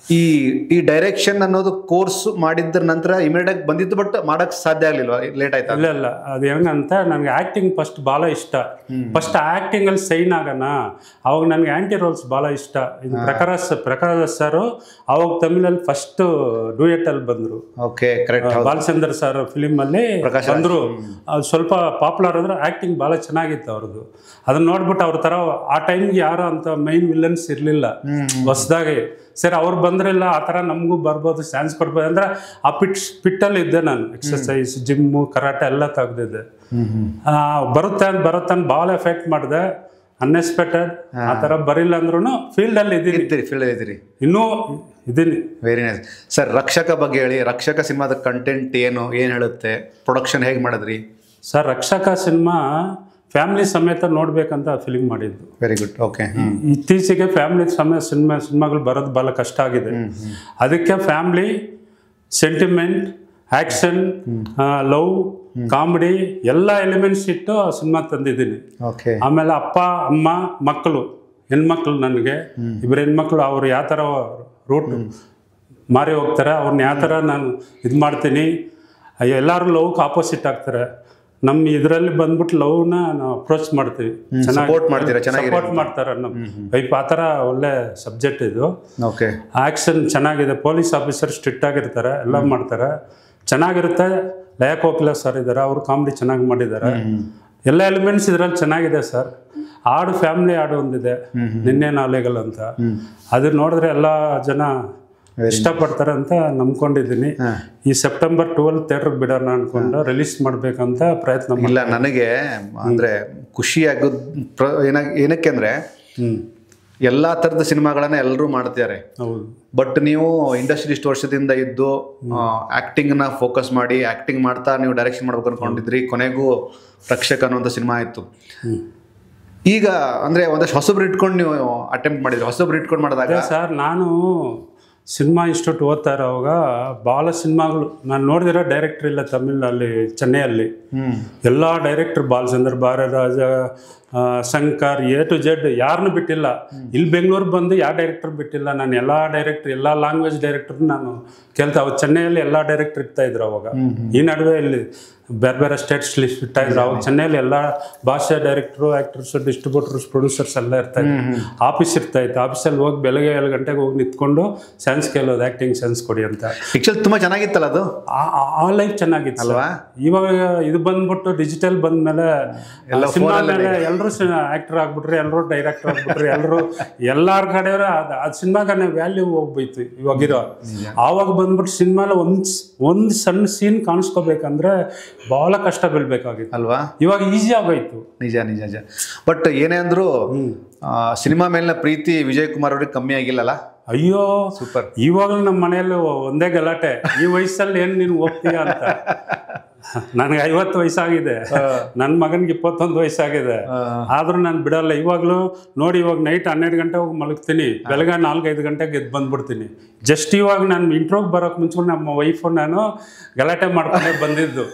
ಈ ಡೈರೆಕ್ಷನ್ ಅನ್ನೋದು ಕೋರ್ಸ್ ಮಾಡಿದ್ರ ನಂತರ ಇಮಿಡಿಯೇಟ್ ಬಂದಿತ್ತು, ಬಟ್ ಮಾಡಕ್ ಸಾಧ್ಯ ಆಗ್ಲಿಲ್ವಾ? ಲೇಟ್ ಆಯ್ತಾ? ಇಲ್ಲ, ಅದು ಹೆಂಗಂತ ನನಗೆ ಆ್ಯಕ್ಟಿಂಗ್ ಫಸ್ಟ್ ಭಾಳ ಇಷ್ಟ. ಫಸ್ಟ್ ಆ್ಯಕ್ಟಿಂಗಲ್ಲಿ ಸೈನ್ ಆಗೋಣ. ಅವಾಗ ನನಗೆ ಆ್ಯಂಟಿ ರೋಲ್ಸ್ ಭಾಳ ಇಷ್ಟ. ಪ್ರಕಾಶ್ ಸರ್ ಅವಾಗ ತಮಿಳಲ್ಲಿ ಫಸ್ಟ್ ಡ್ಯೂಯೆಟಲ್ಲಿ ಬಂದರು. ಬಾಲಚಂದ್ರ ಸರ್ ಫಿಲಿಮಲ್ಲಿ ಬಂದರು. ಸ್ವಲ್ಪ ಪಾಪ್ಯುಲರ್ ಅಂದ್ರೆ ಆ್ಯಕ್ಟಿಂಗ್ ಭಾಳ ಚೆನ್ನಾಗಿತ್ತು ಅವ್ರದ್ದು. ಅದನ್ನ ನೋಡ್ಬಿಟ್ಟು ಅವ್ರ ಥರ ಆ ಟೈಮ್ಗೆ ಯಾರು ಅಂತ ಮೈನ್ ವಿಲನ್ಸ್ ಇರಲಿಲ್ಲ ಹೊಸದಾಗಿ. ಸರಿ, ಅವ್ರು ಬಂದ್ರಿಲ್ಲ, ಆ ಥರ ನಮಗೂ ಬರ್ಬೋದು, ಚಾನ್ಸ್ ಕೊಡ್ಬೋದು ಅಂದ್ರೆ ಆ ಪಿಟ್ಟಲ್ಲಿ ಇದ್ದೆ ನಾನು. ಎಕ್ಸಸೈಸ್, ಜಿಮ್ಮು, ಕರಾಟೆ ಎಲ್ಲ ತೆಗ್ದಿದ್ದೆ. ಬರುತ್ತೆ ಭಾಳ ಎಫೆಕ್ಟ್ ಮಾಡಿದೆ. ಅನ್ಎಕ್ಸ್ಪೆಕ್ಟೆಡ್ ಆ ಥರ ಬರಿಲ್ಲ ಅಂದ್ರೂ ಫೀಲ್ಡಲ್ಲಿ ಇದ್ದೀನಿ, ಇನ್ನೂ ಇದ್ದೀನಿ. Very nice sir. ರಕ್ಷಕ ಬಗ್ಗೆ ಹೇಳಿ. ರಕ್ಷಕ ಸಿನಿಮಾದ ಕಂಟೆಂಟ್ ಏನು ಹೇಳುತ್ತೆ? ಪ್ರೊಡಕ್ಷನ್ ಹೇಗೆ ಮಾಡಿದ್ರಿ ಸರ್? ರಕ್ಷಕ ಸಿನಿಮಾ ಫ್ಯಾಮಿಲಿ ಸಮೇತ ನೋಡ್ಬೇಕಂತ ಫಿಲಿಮ್ ಮಾಡಿದ್ದು. Very good. ಓಕೆ. ಇತ್ತೀಚೆಗೆ ಫ್ಯಾಮಿಲಿ ಸಿನಿಮಾಗಳು ಬರೋದು ಭಾಳ ಕಷ್ಟ ಆಗಿದೆ. ಅದಕ್ಕೆ family, sentiment, action, love, comedy ಎಲ್ಲ ಎಲಿಮೆಂಟ್ಸ್ ಇಟ್ಟು ಸಿನಿಮಾ ತಂದಿದ್ದೀನಿ. ಆಮೇಲೆ ಅಪ್ಪ, ಅಮ್ಮ, ಮಕ್ಕಳು, ಹೆಣ್ಮಕ್ಳು, ನನಗೆ 2 ಹೆಣ್ಮಕ್ಳು. ಅವ್ರು ಯಾವ ಥರ ರೂಟ್ ಮಾರಿ ಹೋಗ್ತಾರೆ, ಅವ್ರನ್ನ ಯಾವ ಥರ ನಾನು ಇದು ಮಾಡ್ತೀನಿ. ಎಲ್ಲರೂ ಲವ್ಗೆ ಆಪೋಸಿಟ್ ಆಗ್ತಾರೆ. ನಮ್ಮ ಇದರಲ್ಲಿ ಬಂದ್ಬಿಟ್ಟು ಲವ್ನ ನಾವು ಅಪ್ರೋಚ್ ಮಾಡ್ತೀವಿ, ಸಪೋರ್ಟ್ ಮಾಡ್ತಾರೆ ನಮ್ಮ ವೈಫ್. ಆ ಥರ ಒಳ್ಳೆ ಸಬ್ಜೆಕ್ಟ್ ಇದು. ಆ್ಯಕ್ಷನ್ ಚೆನ್ನಾಗಿದೆ. ಪೊಲೀಸ್ ಆಫೀಸರ್ ಸ್ಟ್ರಿಕ್ಟ್ ಆಗಿರ್ತಾರೆ, ಎಲ್ಲ ಮಾಡ್ತಾರೆ, ಚೆನ್ನಾಗಿರುತ್ತೆ. ಲಯಕ್ ಹೋಗ್ಲ ಸರ್ ಇದ್ದಾರೆ, ಅವರು ಕಾಮಿಡಿ ಚೆನ್ನಾಗಿ ಮಾಡಿದ್ದಾರೆ. ಎಲ್ಲ ಎಲಿಮೆಂಟ್ಸ್ ಇದರಲ್ಲಿ ಚೆನ್ನಾಗಿದೆ ಸರ್. ಹಾಡು, ಫ್ಯಾಮಿಲಿ ಹಾಡು ಒಂದಿದೆ, ನಿನ್ನೆ ನಾಳೆಗಳು ಅಂತ. ಅದು ನೋಡಿದ್ರೆ ಎಲ್ಲ ಜನ ಇಷ್ಟಪಡ್ತಾರೆ ಅಂತ ನಂಬ್ಕೊಂಡಿದ್ದೀನಿ. ಈ ಸೆಪ್ಟೆಂಬರ್ 12 ಥಿಯೇಟರ್ಗೆ ಬಿಡೋಣ ಅನ್ಕೊಂಡು ರಿಲೀಸ್ ಮಾಡ್ಬೇಕಂತ ಪ್ರಯತ್ನ ಇಲ್ಲ. ನನಗೆ ಅಂದರೆ ಖುಷಿ ಆಗೋದು ಏನಕ್ಕೆ ಅಂದರೆ ಎಲ್ಲ ಥರದ ಸಿನಿಮಾಗಳನ್ನ ಎಲ್ಲರೂ ಮಾಡ್ತಿದ್ದಾರೆ. ಹೌದು. ಬಟ್ ನೀವು ಇಂಡಸ್ಟ್ರಿ ಇಷ್ಟು ವರ್ಷದಿಂದ ಇದ್ದು ಆ್ಯಕ್ಟಿಂಗ್ನ ಫೋಕಸ್ ಮಾಡಿ ಆ್ಯಕ್ಟಿಂಗ್ ಮಾಡ್ತಾ ನೀವು ಡೈರೆಕ್ಷನ್ ಮಾಡ್ಬೇಕು ಅನ್ಕೊಂಡಿದ್ರಿ. ಕೊನೆಗೂ ರಕ್ಷಕ ಅನ್ನುವಂಥ ಸಿನಿಮಾ ಆಯಿತು. ಈಗ ಅಂದರೆ ಒಂದಷ್ಟು ಹೊಸಬ್ರು ಇಟ್ಕೊಂಡು ನೀವು ಅಟೆಂಪ್ಟ್ ಮಾಡಿದ್ರಿ. ಹೊಸಬ್ರು ಇಟ್ಕೊಂಡು ಮಾಡಿದಾಗ ಸರ್, ನಾನು ಸಿನಿಮಾ ಇನ್ಸ್ಟಿಟ್ಯೂಟ್ ಓದ್ತಾ ಇರೋವಾಗ ಭಾಳ ಸಿನಿಮಾಗಳು ನಾನು ನೋಡಿದಿರೋ ಡೈರೆಕ್ಟ್ರ್ ಇಲ್ಲ ತಮಿಳಲ್ಲಿ, ಚೆನ್ನೈಯಲ್ಲಿ ಎಲ್ಲ director, Balachandra, Bhararaja, Shankar, A to Z ಯಾರನ್ನೂ ಬಿಟ್ಟಿಲ್ಲ. ಇಲ್ಲಿ ಬೆಂಗಳೂರು ಬಂದು ಯಾವ ಡೈರೆಕ್ಟರ್ ಬಿಟ್ಟಿಲ್ಲ. ನಾನು ಎಲ್ಲ ಡೈರೆಕ್ಟ್ರ್, ಎಲ್ಲ ಲ್ಯಾಂಗ್ವೇಜ್ ಡೈರೆಕ್ಟರ್ ನಾನು ಕೇಳ್ತಾ. ಅವಾಗ ಚೆನ್ನೈಯಲ್ಲಿ ಎಲ್ಲ ಡೈರೆಕ್ಟರ್ ಇರ್ತಾ ಇದ್ರು. ಅವಾಗ ಈ ನಡುವೆ ಇಲ್ಲಿ ಬೇರೆ ಬೇರೆ ಸ್ಟೇಟ್ಸ್ ಇರ್ತಾ ಇದ್ರು. ಅವಾಗ ಚೆನ್ನೈಯಲ್ಲಿ ಎಲ್ಲ ಭಾಷೆ ಡೈರೆಕ್ಟ್ರು, ಆ್ಯಕ್ಟರ್ಸ್, ಡಿಸ್ಟ್ರಿಬ್ಯೂಟರ್ಸ್, ಪ್ರೊಡ್ಯೂಸರ್ಸ್ ಎಲ್ಲ ಇರ್ತಾ ಇದ್ರು. ಆಫೀಸ್ ಇರ್ತಾ ಇತ್ತು. ಆಫೀಸಲ್ಲಿ ಹೋಗಿ ಬೆಳಗ್ಗೆ 7 ಗಂಟೆಗೆ ಹೋಗಿ ನಿಂತ್ಕೊಂಡು ಸೆನ್ಸ್ ಕೇಳೋದು, ಆ್ಯಕ್ಟಿಂಗ್ ಸೆನ್ಸ್ ಕೊಡಿ ಅಂತ. ಪಿಕ್ಚರ್ ತುಂಬ ಚೆನ್ನಾಗಿತ್ತಲ್ಲ ಅದು. ಆ ಲೈಫ್ ಚೆನ್ನಾಗಿತ್ತು ಅಲ್ವಾ. ಇವಾಗ ಇದು ಬಂದ್ಬಿಟ್ಟು ಡಿಜಿಟಲ್ ಬಂದ್ಮೇಲೆ ಸಿನಿಮಾ ಮೇಲೆ ಎಲ್ಲರೂ ಆ್ಯಕ್ಟರ್ ಆಗ್ಬಿಟ್ರಿ, ಎಲ್ಲರೂ ಡೈರೆಕ್ಟರ್ ಆಗ್ಬಿಟ್ರಿ, ಎಲ್ಲರೂ ಎಲ್ಲಾರ ಕಡೆಯವರು ಅದು ಸಿನಿಮಾಗ ವ್ಯಾಲ್ಯೂ ಹೋಗ್ಬೋಯ್ತು ಇವಾಗಿರೋ. ಆವಾಗ ಬಂದ್ಬಿಟ್ಟು ಸಿನಿಮಾಲ ಒಂದು ಸಣ್ಣ ಸೀನ್ ಕಾಣಿಸ್ಕೋಬೇಕಂದ್ರೆ ಬಹಳ ಕಷ್ಟ ಬೀಳ್ಬೇಕಾಗಿತ್ತು ಅಲ್ವಾ. ಇವಾಗ ಈಸಿ ಆಗೋಯ್ತು. ನಿಜ ನಿಜ ನಿಜ. ಬಟ್ ಏನೇ ಅಂದ್ರು ಸಿನಿಮಾ ಮೇಲಿನ ಪ್ರೀತಿ ವಿಜಯ್ ಕುಮಾರ್ ಅವ್ರಿಗೆ ಕಮ್ಮಿ ಆಗಿಲ್ಲಲ್ಲ. ಅಯ್ಯೋ ಸೂಪರ್. ಇವಾಗಲೂ ನಮ್ಮ ಮನೆಯಲ್ಲಿ ಒಂದೇ ಗಲಾಟೆ, ಈ ವಯಸ್ಸಲ್ಲಿ ಏನು ನೀನು ಹೋಗ್ತೀಯ ಅಂತ. ನನಗೆ 50 ವಯಸ್ಸಾಗಿದೆ, ನನ್ನ ಮಗನಿಗೆ 21 ವಯಸ್ಸಾಗಿದೆ. ಆದ್ರೂ ನಾನು ಬಿಡಲ್ಲ. ಇವಾಗಲೂ ನೋಡಿ, ಇವಾಗ ನೈಟ್ 12 ಗಂಟೆ ಹೋಗಿ ಮಲಗ್ತೀನಿ, ಬೆಳಗ್ಗೆ 4-5 ಗಂಟೆಗೆ ಎದ್ದು ಬಂದ್ಬಿಡ್ತೀನಿ. ಜಸ್ಟ್ ಇವಾಗ ನಾನು ಇಂಟ್ರೋಗೆ ಬರೋಕೆ ಮುಂಚೆ ನಮ್ಮ ವೈಫು ನಾನು ಗಲಾಟೆ ಮಾಡ್ಕೊಂಡೇ ಬಂದಿದ್ದು.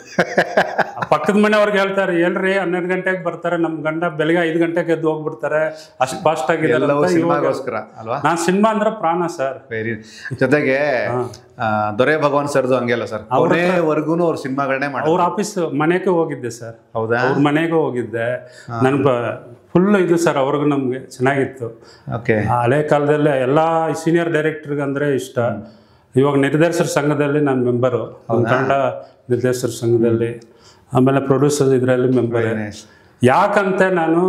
ಪಕ್ಕದ ಮನೆಯವ್ರಿಗೆ ಹೇಳ್ತಾರೆ, ಹೇಳ್ರಿ 12 ಗಂಟೆಗೆ ಬರ್ತಾರೆ ನಮ್ಮ ಗಂಡ, ಬೆಳಗ್ಗೆ 5 ಗಂಟೆಗೆ ಎದ್ದು ಹೋಗ್ಬಿಡ್ತಾರೆ, ಅಷ್ಟು ಫಾಸ್ಟ್ ಆಗಿದೆ. ನಾನು ಸಿನಿಮಾ ಅಂದ್ರೆ ಪ್ರಾಣ ಸರ್. ಜೊತೆಗೆ ದೊರೆ ಭಗವಾನ್ ಸರ್ದು ಹಂಗೆಲ್ಲ ಸರ್, ಅವರೇವರೆಗೂ ಅವ್ರ ಸಿನಿಮಾಗಳನ್ನೇ ಮಾಡಿ. ಅವ್ರ ಆಫೀಸ್ ಮನೆಗೆ ಹೋಗಿದ್ದೆ ಸರ್. ಹೌದಾ? ಅವ್ರ ಮನೆಗೆ ಹೋಗಿದ್ದೆ. ನನ್ಗೆ ಫುಲ್ ಇದು ಸರ್, ಅವ್ರಿಗೂ ನಮಗೆ ಚೆನ್ನಾಗಿತ್ತು. ಓಕೆ. ಹಳೆ ಕಾಲದಲ್ಲೇ ಎಲ್ಲ ಸೀನಿಯರ್ ಡೈರೆಕ್ಟರ್ಗೆ ಅಂದರೆ ಇಷ್ಟ. ಇವಾಗ ನಿರ್ದೇಶಕರ ಸಂಘದಲ್ಲಿ ನಾನು ಮೆಂಬರು, ಕನ್ನಡ ನಿರ್ದೇಶಕರ ಸಂಘದಲ್ಲಿ. ಆಮೇಲೆ ಪ್ರೊಡ್ಯೂಸರ್ ಇದರಲ್ಲಿ ಮೆಂಬರ್. ಯಾಕಂತೆ ನಾನು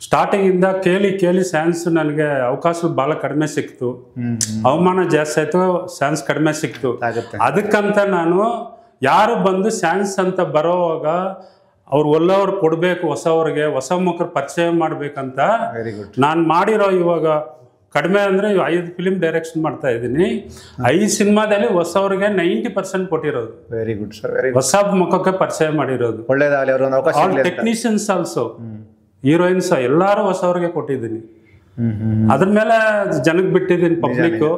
ಸ್ಟಾರ್ಟಿಂಗಿಂದ ಕೇಳಿ ಸ್ಯಾನ್ಸ್ ನನಗೆ ಅವಕಾಶ ಭಾಳ ಕಡಿಮೆ ಸಿಕ್ತು. ಅವಮಾನ ಜಾಸ್ತಿ ಆಯಿತು, ಸ್ಯಾನ್ಸ್ ಕಡಿಮೆ ಸಿಕ್ತು. ಅದಕ್ಕಂತ ನಾನು ಯಾರು ಬಂದು ಸ್ಯಾನ್ಸ್ ಅಂತ ಬರೋವಾಗ ಅವ್ರು ಒಳ್ಳೆಯವ್ರು ಕೊಡಬೇಕು, ಹೊಸವ್ರಿಗೆ ಹೊಸ ಮುಖರು ಪರಿಚಯ ಮಾಡಬೇಕಂತ ನಾನು ಮಾಡಿರೋ. ಇವಾಗ ಕಡಿಮೆ ಅಂದರೆ 5 ಫಿಲಿಮ್ ಡೈರೆಕ್ಷನ್ ಮಾಡ್ತಾ ಇದ್ದೀನಿ. 5 ಸಿನಿಮಾದಲ್ಲಿ ಹೊಸವ್ರಿಗೆ 90% ಕೊಟ್ಟಿರೋದು. ವೆರಿ ಗುಡ್ ಸರ್, ವೆರಿ ಹೊಸ ಮುಖಕ್ಕೆ ಪರಿಚಯ ಮಾಡಿರೋದು. ಒಳ್ಳೆಯದಾಗಲಿ. ಟೆಕ್ನಿಷಿಯನ್ಸ್ ಆಲ್ಸೋ, ಹೀರೋಯಿನ್ಸ್ ಎಲ್ಲರೂ ಹೊಸವ್ರಿಗೆ ಕೊಟ್ಟಿದ್ದೀನಿ. ಅದ್ರ ಮೇಲೆ ಜನಕ್ಕೆ ಬಿಟ್ಟಿದ್ದೀನಿ. ಪಬ್ಲಿಕ್ಕು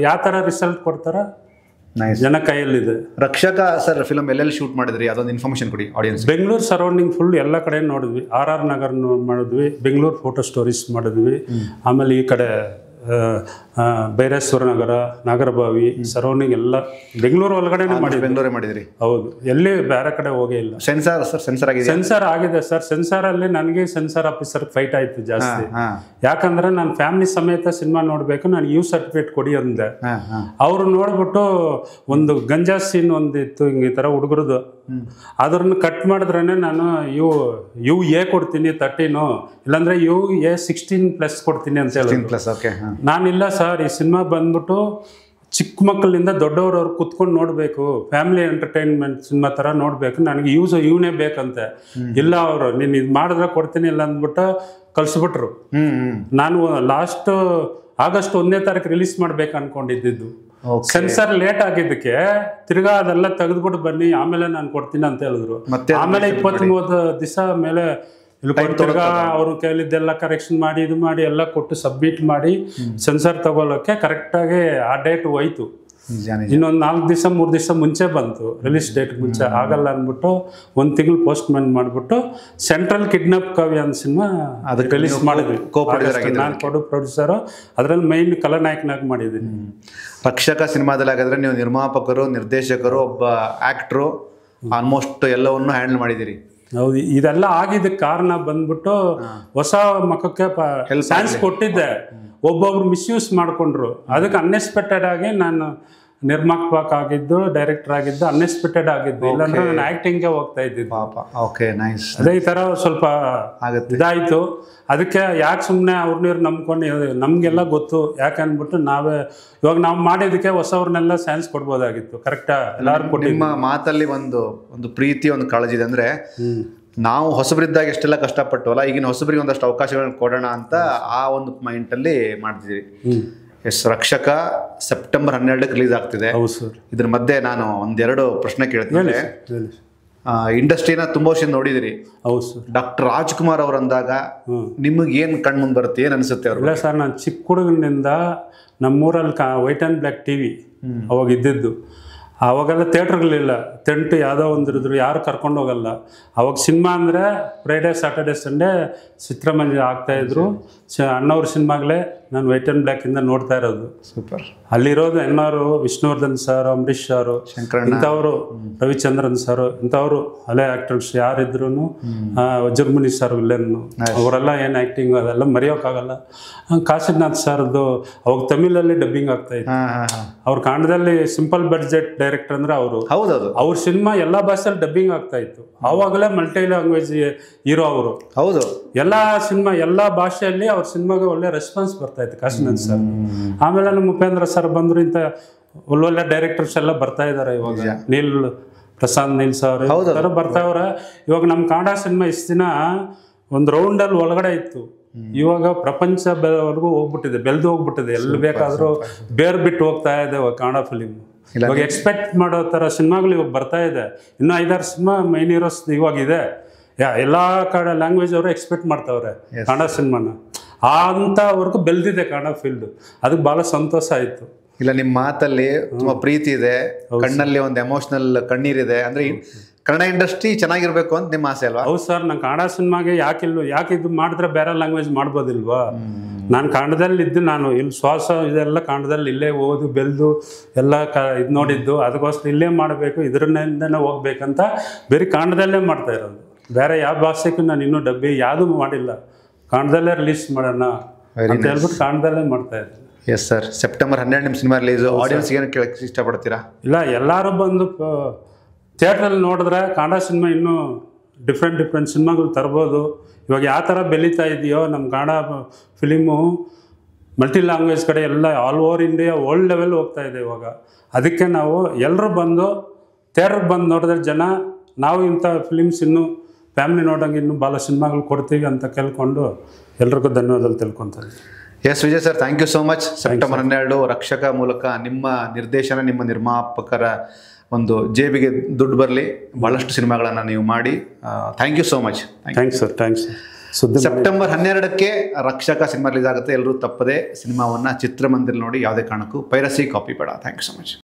ಯಾವ ಥರ ರಿಸಲ್ಟ್ ಕೊಡ್ತಾರ ಜನ ಕೈಯಲ್ಲಿದೆ. ರಕ್ಷಕ ಸರ್ ಫಿಲಮ್ ಎಲ್ಲೆಲ್ಲಿ ಶೂಟ್ ಮಾಡಿದ್ರಿ, ಅದೊಂದು ಇನ್ಫಾರ್ಮೇಶನ್ ಕೊಡಿ ಆಡಿಯನ್ಸ್. ಬೆಂಗಳೂರು ಸರೌಂಡಿಂಗ್ ಫುಲ್ ಎಲ್ಲ ಕಡೆ ನೋಡಿದ್ವಿ. RR ನಗರ್ ಮಾಡಿದ್ವಿ, ಬೆಂಗಳೂರು ಫೋಟೋ ಸ್ಟೋರೀಸ್ ಮಾಡಿದ್ವಿ. ಆಮೇಲೆ ಈ ಕಡೆ ಬೈರೇಶ್ವರ ನಗರ, ನಾಗರಬಾವಿ ಸರೌಂಡಿಂಗ್ ಎಲ್ಲ ಬೆಂಗಳೂರು ಒಳಗಡೆ ಬೆಂಗಳೂರೇ ಮಾಡಿದ್ರಿ. ಹೌದು, ಎಲ್ಲಿ ಬೇರೆ ಕಡೆ ಹೋಗೇ ಇಲ್ಲ. ಸೆನ್ಸಾರ್ ಸರ್, ಸೆನ್ಸರ್ ಆಗಿದೆ. ಸೆನ್ಸಾರ್ ಆಗಿದೆ ಸರ್. ಸೆನ್ಸಾರಲ್ಲಿ ನನಗೆ ಸೆನ್ಸಾರ್ ಆಫೀಸರ್ ಫೈಟ್ ಆಯ್ತು ಜಾಸ್ತಿ. ಯಾಕಂದ್ರೆ ನಾನು ಫ್ಯಾಮಿಲಿ ಸಮೇತ ಸಿನಿಮಾ ನೋಡ್ಬೇಕು, ನಾನು ಯು ಸರ್ಟಿಫಿಕೇಟ್ ಕೊಡಿ ಅಂದೆ. ಅವರು ನೋಡ್ಬಿಟ್ಟು ಒಂದು ಗಂಜಾ ಸೀನ್ ಒಂದಿತ್ತು, ಹಿಂಗೆ ಈ ಥರ ಹುಡುಗರದು, ಅದ್ರನ್ನ ಕಟ್ ಮಾಡಿದ್ರೇನೆ ನಾನು ಯು ಕೊಡ್ತೀನಿ 13, ಇಲ್ಲಾಂದ್ರೆ ಯು 16+ ಕೊಡ್ತೀನಿ ಅಂತ ಹೇಳಿ. ನಾನಿಲ್ಲ ಸರ್, ಈ ಸಿನಿಮಾ ಬಂದ್ಬಿಟ್ಟು ಚಿಕ್ಕ ಮಕ್ಕಳಿಂದ ದೊಡ್ಡವ್ರವ್ರು ಕುತ್ಕೊಂಡು ನೋಡಬೇಕು, ಫ್ಯಾಮಿಲಿ ಎಂಟರ್ಟೈನ್ಮೆಂಟ್ ಸಿನಿಮಾ ಥರ ನೋಡಬೇಕು, ನನಗೆ ಇವನೇ ಬೇಕಂತೆ. ಇಲ್ಲ, ಅವರು ನೀನು ಇದು ಮಾಡಿದ್ರೆ ಕೊಡ್ತೀನಿ ಇಲ್ಲ ಅಂದ್ಬಿಟ್ಟು ಕಳಿಸ್ಬಿಟ್ರು. ನಾನು ಲಾಸ್ಟ್ ಆಗಸ್ಟ್ 1ನೇ ತಾರೀಕು ರಿಲೀಸ್ ಮಾಡ್ಬೇಕು ಅನ್ಕೊಂಡಿದ್ದು. ಸೆನ್ಸರ್ ಲೇಟ್ ಆಗಿದ್ದಕ್ಕೆ ತಿರ್ಗಾ ಅದೆಲ್ಲ ತೆಗೆದ್ಬಿಟ್ಟು ಬನ್ನಿ, ಆಮೇಲೆ ನಾನು ಕೊಡ್ತೀನಿ ಅಂತ ಹೇಳಿದ್ರು. ಆಮೇಲೆ 23 ದಿವಸ ಮೇಲೆ ಇಲ್ಲಿ ತಿರ್ಗಾ ಅವರು ಕೇಳಿದ್ದೆಲ್ಲ ಕರೆಕ್ಷನ್ ಮಾಡಿ ಇದು ಮಾಡಿ ಎಲ್ಲ ಕೊಟ್ಟು ಸಬ್ಮಿಟ್ ಮಾಡಿ ಸೆನ್ಸರ್ ತಗೊಳ್ಳೋಕ್ಕೆ ಕರೆಕ್ಟಾಗಿ ಆ ಡೇಟ್ ಹೋಯ್ತು. ಇನ್ನೊಂದು 4 ದಿವಸ 3 ದಿವಸ ಮುಂಚೆ ಬಂತು, ರಿಲೀಸ್ ಡೇಟ್ ಮುಂಚೆ. ಆಗಲ್ಲ ಅಂದ್ಬಿಟ್ಟು 1 ತಿಂಗಳು ಪೋಸ್ಟ್ ಮ್ಯಾನ್ ಮಾಡಿಬಿಟ್ಟು ಸೆಂಟ್ರಲ್ ಕಿಡ್ನಾಪ್ ಕಾವ್ಯ ಅಂತ ಸಿನಿಮಾ ಅದಕ್ಕೆ ರಿಲೀಸ್ ಮಾಡಿದ್ವಿ. ನಾನು ಪ್ರೊಡ್ಯೂಸರು, ಅದರಲ್ಲಿ ಮೈನ್ ಖಳನಾಯಕನಾಗಿ ಮಾಡಿದ್ದೀನಿ. ರಕ್ಷಕ ಸಿನಿಮಾದಲ್ಲಿ ಹಾಗಾದ್ರೆ ನೀವು ನಿರ್ಮಾಪಕರು, ನಿರ್ದೇಶಕರು, ಒಬ್ಬ ಆಕ್ಟ್ರು, ಆಲ್ಮೋಸ್ಟ್ ಎಲ್ಲವನ್ನು ಹ್ಯಾಂಡಲ್ ಮಾಡಿದ್ದೀರಿ. ಹೌದು, ಇದೆಲ್ಲ ಆಗಿದ್ದಕ್ಕೆ ಕಾರಣ ಬಂದ್ಬಿಟ್ಟು ಹೊಸ ಮಕ್ಕಕ್ಕೆ ಚಾನ್ಸ್ ಕೊಟ್ಟಿದ್ದೆ, ಒಬ್ಬೊಬ್ರು ಮಿಸ್ಯೂಸ್ ಮಾಡಿಕೊಂಡ್ರು. ಅದಕ್ಕೆ ಅನ್ಎಕ್ಸ್ಪೆಕ್ಟೆಡ್ ಆಗಿ ನಾನು ನಿರ್ಮಾಪಕ ಆಗಿದ್ದು, ಡೈರೆಕ್ಟರ್ ಆಗಿದ್ದು, ಅನ್ಎಕ್ಸ್ಪೆಕ್ಟೆಡ್ ಆಗಿದ್ದು. ಇಲ್ಲಾಂದ್ರೆ ನಾನು ಆಕ್ಟಿಂಗ್ಗೆ ಹೋಗ್ತಾ ಇದ್ದಿದ್ದು. Okay, nice. ಅದೇ ಈ ತರ ಸ್ವಲ್ಪ ಇದಾಯ್ತು. ಅದಕ್ಕೆ ಯಾಕೆ ಸುಮ್ಮನೆ ಅವ್ರನ್ನೀರು ನಂಬ್ಕೊಂಡು, ನಮ್ಗೆಲ್ಲ ಗೊತ್ತು ಯಾಕೆ ಅಂದ್ಬಿಟ್ಟು ಇವಾಗ ನಾವು ಮಾಡಿದಕ್ಕೆ ಹೊಸವ್ರನ್ನೆಲ್ಲ ಚಾನ್ಸ್ ಕೊಡ್ಬೋದಾಗಿತ್ತು. ಕರೆಕ್ಟಾ? ಎಲ್ಲಾರು ನಿಮ್ಮ ಮಾತಲ್ಲಿ ಒಂದು ಪ್ರೀತಿ, ಒಂದು ಕಾಳಜಿ ಇದೆ. ಅಂದ್ರೆ ನಾವು ಹೊಸಬರಿದ್ದಾಗ ಎಷ್ಟೆಲ್ಲ ಕಷ್ಟಪಟ್ಟವಲ್ಲ, ಈಗಿನ ಹೊಸಬರಿಗೆ ಒಂದಷ್ಟು ಅವಕಾಶಗಳನ್ನ ಕೊಡೋಣ ಅಂತ ಆ ಒಂದು ಮೈಂಡ್ ಅಲ್ಲಿ ಮಾಡ್ತಿದ್ದೀವಿ. ಎಸ್, ರಕ್ಷಕ ಸೆಪ್ಟೆಂಬರ್ 12ಕ್ಕೆ ರಿಲೀಸ್ ಆಗ್ತಿದೆ. ಇದ್ರ ಮಧ್ಯೆ ನಾನು ಒಂದೆರಡು ಪ್ರಶ್ನೆ ಕೇಳ್ತೀನಿ. ಇಂಡಸ್ಟ್ರಿನ ತುಂಬಾ ವರ್ಷ ನೋಡಿದಿರಿ. ಹೌದು ಸರ್. ಡಾಕ್ಟರ್ ರಾಜ್ಕುಮಾರ್ ಅವ್ರು ಅಂದಾಗ ನಿಮಗೆ ಏನ್ ಕಣ್ ಮುಂದೆ ಬರುತ್ತೆ, ಏನ್ ಅನ್ಸುತ್ತೆ ಅವ್ರು? ಇಲ್ಲ ಸರ್, ನಾನು ಚಿಕ್ಕ ಹುಡುಗನಿಂದ ನಮ್ಮೂರಲ್ಲಿ ವೈಟ್ ಆ್ಯಂಡ್ ಬ್ಲ್ಯಾಕ್ ಟಿವಿ ಅವಾಗ ಇದ್ದಿದ್ದು. ಅವಾಗೆಲ್ಲ ಥಿಯೇಟ್ರ್ಗಳಿಲ್ಲ, ಟೆಂಟ್ ಯಾವುದೋ ಒಂದಿರಿದ್ರು, ಯಾರು ಕರ್ಕೊಂಡು ಹೋಗಲ್ಲ. ಅವಾಗ ಸಿನಿಮಾ ಅಂದರೆ ಫ್ರೈಡೇ, ಸ್ಯಾಟರ್ಡೆ, ಸಂಡೇ ಚಿತ್ರಮಂದಿರ ಆಗ್ತಾಯಿದ್ರು. ಅಣ್ಣವ್ರ ಸಿನಿಮಾಗಳೇ ನಾನು ವೈಟ್ ಆ್ಯಂಡ್ ಬ್ಲ್ಯಾಕಿಂದ ನೋಡ್ತಾ ಇರೋದು. ಸೂಪರ್. ಅಲ್ಲಿರೋದು ಎನ್ನವರು, ವಿಷ್ಣುವರ್ಧನ್ ಸರ್, ಅಂಬರೀಷ್ ಸರ್, ಇಂಥವರು, ರವಿಚಂದ್ರನ್ ಸರ್, ಇಂಥವರು ಹಳೆ ಆ್ಯಕ್ಟರ್ಸ್ ಯಾರಿದ್ರು, ವಜ್ರಮುನಿ ಸರ್ ವಿಲ್ಲನ್ನು, ಅವರೆಲ್ಲ ಏನು ಆ್ಯಕ್ಟಿಂಗ್ ಅದೆಲ್ಲ ಮರೆಯೋಕ್ಕಾಗಲ್ಲ. ಕಾಶಿನಾಥ್ ಸರ್ದು ಅವಾಗ ತಮಿಳಲ್ಲಿ ಡಬ್ಬಿಂಗ್ ಆಗ್ತಾಯಿತ್ತು. ಅವ್ರ ಕಾಂಡದಲ್ಲಿ ಸಿಂಪಲ್ ಬಡ್ಜೆಟ್ ಡೈರೆಕ್ಟರ್ ಅಂದ್ರೆ ಅವರು. ಹೌದೌದು. ಅವ್ರ ಸಿನಿಮಾ ಎಲ್ಲ ಭಾಷೆಯಲ್ಲಿ ಡಬ್ಬಿಂಗ್ ಆಗ್ತಾ ಇತ್ತು. ಆವಾಗಲೇ ಮಲ್ಟಿ ಲ್ಯಾಂಗ್ವೇಜ್ ಹೀರೋ ಅವರು. ಹೌದು. ಎಲ್ಲ ಸಿನಿಮಾ ಎಲ್ಲ ಭಾಷೆಯಲ್ಲಿ ಅವ್ರ ಸಿನಿಮಾಗೆ ಒಳ್ಳೆ ರೆಸ್ಪಾನ್ಸ್ ಬರ್ತಾ ಇತ್ತು ಕಾಶಿನಾಥ್ ಸರ್. ಆಮೇಲೆ ನಮ್ಮ ಉಪೇಂದ್ರ ಸರ್ ಬಂದ್ರು. ಇಂಥ ಒಳ್ಳೊಳ್ಳೆ ಡೈರೆಕ್ಟರ್ಸ್ ಎಲ್ಲ ಬರ್ತಾ ಇದ್ದಾರೆ ಇವಾಗ. ಪ್ರಶಾಂತ್ ನೀಲ್ ಸರ್ ಬರ್ತಾವ್ರೆ. ಇವಾಗ ನಮ್ಮ ಕನ್ನಡ ಸಿನಿಮಾ ಇಷ್ಟು ದಿನ ಒಂದು ರೌಂಡಲ್ಲಿ ಒಳಗಡೆ ಇತ್ತು. ಇವಾಗ ಪ್ರಪಂಚವರೆಗೂ ಹೋಗ್ಬಿಟ್ಟಿದೆ, ಬೆಳೆದು ಹೋಗ್ಬಿಟ್ಟಿದೆ. ಎಲ್ಲಿ ಬೇಕಾದ್ರೂ ಬೇರೆ ಬಿಟ್ಟು ಹೋಗ್ತಾ ಇದೆ ಕನ್ನಡ ಫಿಲಿಮ್. ಇವಾಗ ಎಕ್ಸ್ಪೆಕ್ಟ್ ಮಾಡೋ ಥರ ಸಿನಿಮಾಗಳು ಇವಾಗ ಬರ್ತಾ ಇದೆ. ಇನ್ನೂ 5-6 ಸಿನಿಮಾ ಮೈನ್ ಹೀರೋಸ್ ಇವಾಗ ಇದೆ. ಎಲ್ಲ ಕನ್ನಡ ಲ್ಯಾಂಗ್ವೇಜ್ ಅವರು ಎಕ್ಸ್ಪೆಕ್ಟ್ ಮಾಡ್ತಾವ್ರೆ ಕನ್ನಡ ಸಿನಿಮಾನ. ಅಂತವರೆಗೂ ಬೆಳೆದಿದೆ ಕನ್ನಡ ಫೀಲ್ಡ್. ಅದಕ್ಕೆ ಭಾಳ ಸಂತೋಷ ಆಯಿತು. ಇಲ್ಲ, ನಿಮ್ಮ ಮಾತಲ್ಲಿ ತುಂಬಾ ಪ್ರೀತಿ ಇದೆ, ಕಣ್ಣಲ್ಲಿ ಒಂದು ಎಮೋಷನಲ್ ಕಣ್ಣೀರಿದೆ. ಅಂದ್ರೆ ಕನ್ನಡ ಇಂಡಸ್ಟ್ರಿ ಚೆನ್ನಾಗಿರ್ಬೇಕು ಅಂತ ನಿಮ್ಮ ಆಸೆ ಅಲ್ವಾ? ಹೌದು ಸರ್. ನಾನು ಕನ್ನಡ ಸಿನಿಮಾಗೆ ಯಾಕೆ ಇದು ಮಾಡಿದ್ರೆ ಬೇರೆ ಲ್ಯಾಂಗ್ವೇಜ್ ಮಾಡ್ಬೋದಿಲ್ವಾ? ನಾನು ಕನ್ನಡದಲ್ಲಿ ಇದ್ದು, ನಾನು ಇಲ್ಲಿ ಶ್ವಾಸ ಇದೆಲ್ಲ ಕನ್ನಡದಲ್ಲಿ ಇಲ್ಲೇ ಓದು ಬೆಳೆದು ಎಲ್ಲ ಇದು ನೋಡಿದ್ದು. ಅದಕ್ಕೋಸ್ಕರ ಇಲ್ಲೇ ಮಾಡಬೇಕು, ಇದರಿಂದನೇ ಹೋಗ್ಬೇಕಂತ ಬೇರೆ ಕನ್ನಡದಲ್ಲೇ ಮಾಡ್ತಾ ಇರೋದು. ಬೇರೆ ಯಾವ ಭಾಷೆಗೂ ನಾನು ಇನ್ನೂ ಡಬ್ಬಿ ಯಾವುದೂ ಮಾಡಿಲ್ಲ. ಕನ್ನಡದಲ್ಲೇ ರಿಲೀಸ್ ಮಾಡೋಣ ಅಂತ ಹೇಳ್ಬಿಟ್ಟು ಕನ್ನಡದಲ್ಲೇ ಮಾಡ್ತಾ ಇದ್ದೀನಿ. Yes sir. ಸೆಪ್ಟೆಂಬರ್ 12 ನಿಮ್ಮ ಸಿನಿಮಾ ರಿಲೀಸು. ಆಡಿಯನ್ಸ್ ಏನು ಕೇಳಕ್ಕೆ ಇಷ್ಟಪಡ್ತೀರಾ? ಇಲ್ಲ, ಎಲ್ಲರೂ ಬಂದು ಥಿಯೇಟ್ರಲ್ಲಿ ನೋಡಿದ್ರೆ ಕನ್ನಡ ಸಿನಿಮಾ ಇನ್ನೂ ಡಿಫ್ರೆಂಟ್ ಸಿನಿಮಾಗಳು ತರ್ಬೋದು. ಇವಾಗ ಯಾವ ಥರ ಬೆಳೀತಾ ಇದೆಯೋ ನಮ್ಮ ಕನ್ನಡ ಫಿಲಿಮು ಮಲ್ಟಿ ಲ್ಯಾಂಗ್ವೇಜ್ ಕಡೆ ಎಲ್ಲ all over India world level ಹೋಗ್ತಾ ಇದೆ ಇವಾಗ. ಅದಕ್ಕೆ ನಾವು ಎಲ್ಲರೂ ಬಂದು ಥಿಯೇಟ್ರಿಗೆ ಬಂದು ನೋಡಿದ್ರೆ ಜನ, ನಾವು ಇಂಥ ಫಿಲಿಮ್ಸ್ ಇನ್ನೂ ಫ್ಯಾಮಿಲಿ ನೋಡೋಂಗೆ ಇನ್ನೂ ಭಾಳ ಸಿನಿಮಾಗಳು ಕೊಡ್ತೀವಿ ಅಂತ ಕೇಳ್ಕೊಂಡು ಎಲ್ರಿಗೂ ಧನ್ಯವಾದಗಳು ತಿಳ್ಕೊತಾರೆ. S Vijay sir, thank you so much. September 12 Rakshaka ಮೂಲಕ ನಿಮ್ಮ ನಿರ್ದೇಶನ, ನಿಮ್ಮ ನಿರ್ಮಾಪಕರ ಒಂದು ಜೇಬಿಗೆ ದುಡ್ಡು ಬರಲಿ. ಭಾಳಷ್ಟು ಸಿನಿಮಾಗಳನ್ನು ನೀವು ಮಾಡಿ. Thank you so much. Thanks sir. Thanks. September 12ಕ್ಕೆ ರಕ್ಷಕ ಸಿನಿಮಾ ರಿಲೀಸ್ ಆಗುತ್ತೆ. ಎಲ್ಲರೂ ತಪ್ಪದೆ ಸಿನಿಮಾವನ್ನು ಚಿತ್ರಮಂದಿರ ನೋಡಿ. ಯಾವುದೇ ಕಾರಣಕ್ಕೂ ಪೈರಸಿ ಕಾಪಿ ಬೇಡ. Thank you so much.